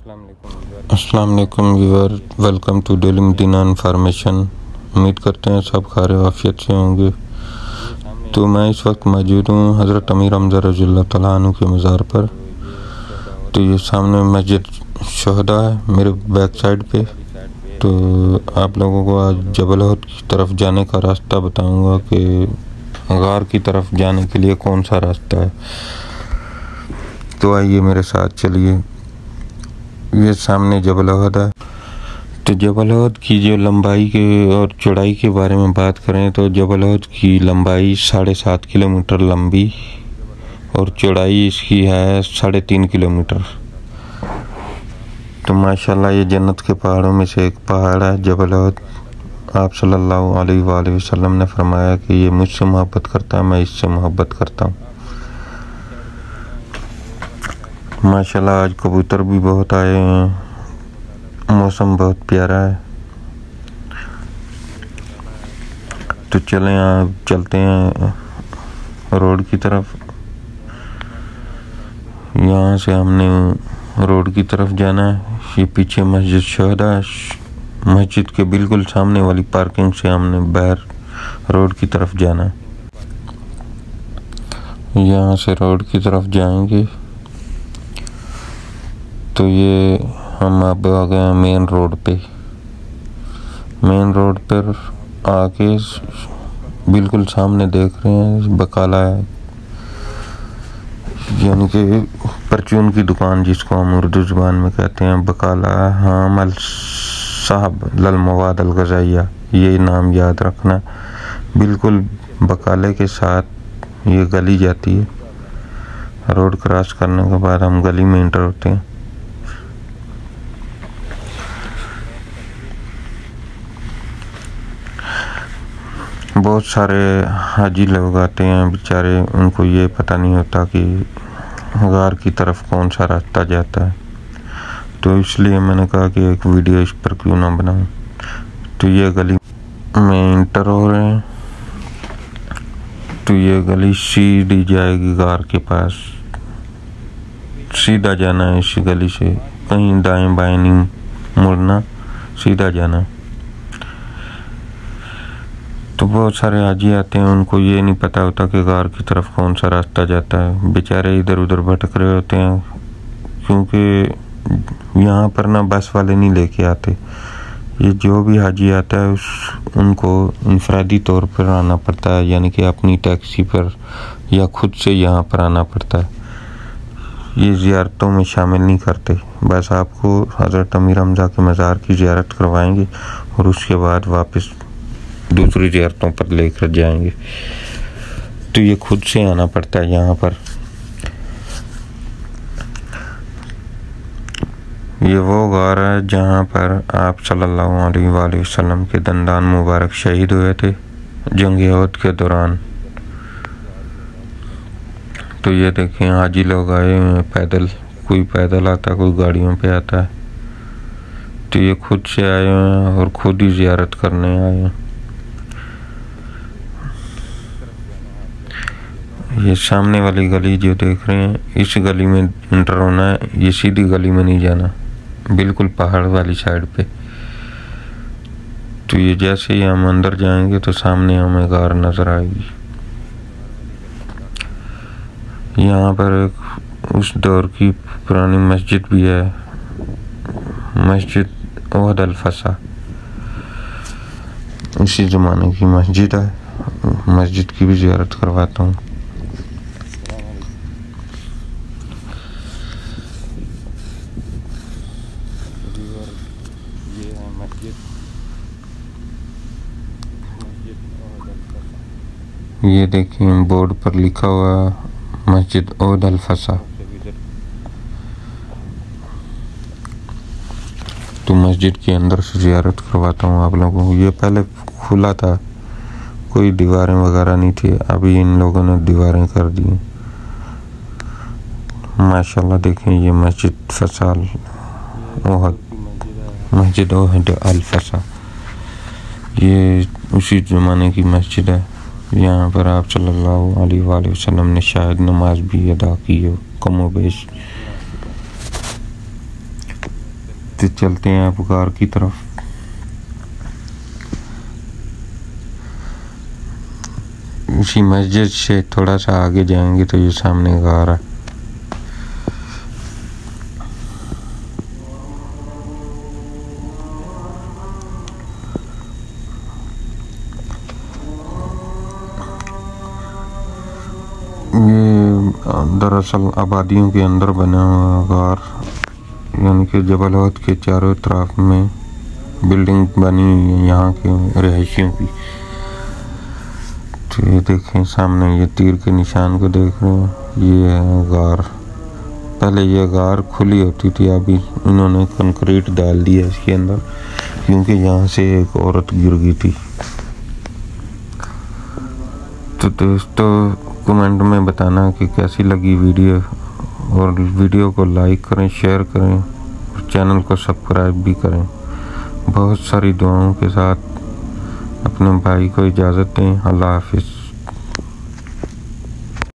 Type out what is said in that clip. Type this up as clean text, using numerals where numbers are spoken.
अस्सलाम वालेकुम viewer, welcome to daily Medina information. उम्मीद करते हैं सब खैर आफियत से होंगे। तो मैं इस वक्त मौजूद हूँ हज़रत अमीर हमज़ा रज़ियल्लाहु तआला अन्हु के मज़ार पर। तो ये सामने मस्जिद शुहदा है मेरे बैक साइड पे। तो आप लोगों को आज जबल उहद की तरफ जाने का रास्ता बताऊंगा कि गार की तरफ जाने के लिए कौन सा रास्ता है। तो आइए मेरे साथ चलिए। ये सामने जबल उहद है। तो जबल उहद की जो लंबाई के और चौड़ाई के बारे में बात करें तो जबल उहद की लंबाई 7.5 किलोमीटर लंबी और चौड़ाई इसकी है 3.5 किलोमीटर। तो माशाल्लाह ये जन्नत के पहाड़ों में से एक पहाड़ है जबल उहद। आप सल्लल्लाहु अलैहि वसल्लम ने फरमाया कि ये मुझसे मोहब्बत करता है, मैं इससे मोहब्बत करता हूँ। माशाल्लाह आज कबूतर भी बहुत आए हैं, मौसम बहुत प्यारा है। तो चलें आप चलते हैं रोड की तरफ। यहाँ से हमने रोड की तरफ जाना है। ये पीछे मस्जिद शुहदा है। मस्जिद के बिल्कुल सामने वाली पार्किंग से हमने बाहर रोड की तरफ जाना है। यहाँ से रोड की तरफ जाएंगे तो ये हम अब आ गए मेन रोड पे। मेन रोड पर आके बिल्कुल सामने देख रहे हैं बकाला है, यानी कि परचून की दुकान जिसको हम उर्दू ज़ुबान में कहते हैं बकाला। हामल साहब लल मवाद अल गज़ाइया, ये नाम याद रखना। बिल्कुल बकाले के साथ ये गली जाती है। रोड क्रॉस करने के बाद हम गली में इंटर होते हैं। बहुत सारे हाजी लोग आते हैं, बेचारे उनको ये पता नहीं होता कि गार की तरफ कौन सा रास्ता जाता है। तो इसलिए मैंने कहा कि एक वीडियो इस पर क्यों ना बनाऊं। तो ये गली में इंटर हो रहे हैं। तो ये गली सीधी जाएगी गार के पास। सीधा जाना है इस गली से, कहीं दाएं बाएं नहीं मुड़ना, सीधा जाना है। तो बहुत सारे हाजी आते हैं, उनको ये नहीं पता होता कि गार की तरफ कौन सा रास्ता जाता है। बेचारे इधर उधर भटक रहे होते हैं, क्योंकि यहाँ पर ना बस वाले नहीं लेके आते। ये जो भी हाजी आता है उनको इंफरादी तौर पर आना पड़ता है, यानी कि अपनी टैक्सी पर या खुद से यहाँ पर आना पड़ता है। ये ज़ियारतों में शामिल नहीं करते। बस आपको हज़रत अमीर हमज़ा के मज़ार की ज़ियारत करवाएंगे और उसके बाद वापस दूसरी ज़ियारतों पर लेकर जाएंगे। तो ये खुद से आना पड़ता है यहाँ पर। ये वो गार है जहाँ पर आप सल्लल्लाहु अलैहि वसल्लम के दंदान मुबारक शहीद हुए थे जंग उहद के दौरान। तो ये देखें हाजी लोग आए हुए हैं पैदल, कोई पैदल आता, कोई गाड़ियों पे आता है। तो ये खुद से आए हुए हैं और खुद ही ज़ियारत करने आए हैं। ये सामने वाली गली जो देख रहे हैं, इस गली में इंटर होना है। ये सीधी गली में नहीं जाना, बिल्कुल पहाड़ वाली साइड पे। तो ये जैसे ही हम अंदर जाएंगे तो सामने हमें गार नज़र आएगी। यहाँ पर एक उस दौर की पुरानी मस्जिद भी है, मस्जिद उहद अल फसा। इसी ज़माने की मस्जिद है। मस्जिद की भी ज़ियारत करवाता हूँ। ये देखिए बोर्ड पर लिखा हुआ मस्जिद उहद अल फसा। तो मस्जिद के अंदर से ज़ियारत करवाता हूँ आप लोगों को। ये पहले खुला था, कोई दीवारें वगैरह नहीं थी, अभी इन लोगों ने दीवारें कर दी। माशाल्लाह देखें ये मस्जिद फसा उहद, मस्जिद उहद अल फसा। ये उसी ज़माने की मस्जिद है। यहाँ पर आप सल्लल्लाहु अलैहि वसल्लम ने शायद नमाज भी अदा की हो कमोबेश। तो चलते हैं आप गार की तरफ। उसी मस्जिद से थोड़ा सा आगे जाएंगे तो ये सामने गार है। ये दरअसल आबादियों के अंदर बना हुआ गार, यानी कि जबल उहद के चारों तरफ में बिल्डिंग बनी हुई है यहाँ के रहायशियों की। तो ये देखें सामने ये तीर के निशान को देख रहे हैं, ये है गार। पहले ये गार खुली होती थी, अभी इन्होंने कंक्रीट डाल दिया इसके अंदर, क्योंकि यहाँ से एक औरत गिर गई थी। तो दोस्तों कमेंट में बताना कि कैसी लगी वीडियो, और वीडियो को लाइक करें, शेयर करें और चैनल को सब्सक्राइब भी करें। बहुत सारी दुआओं के साथ अपने भाई को इजाज़त दें। अल्लाह हाफिज़।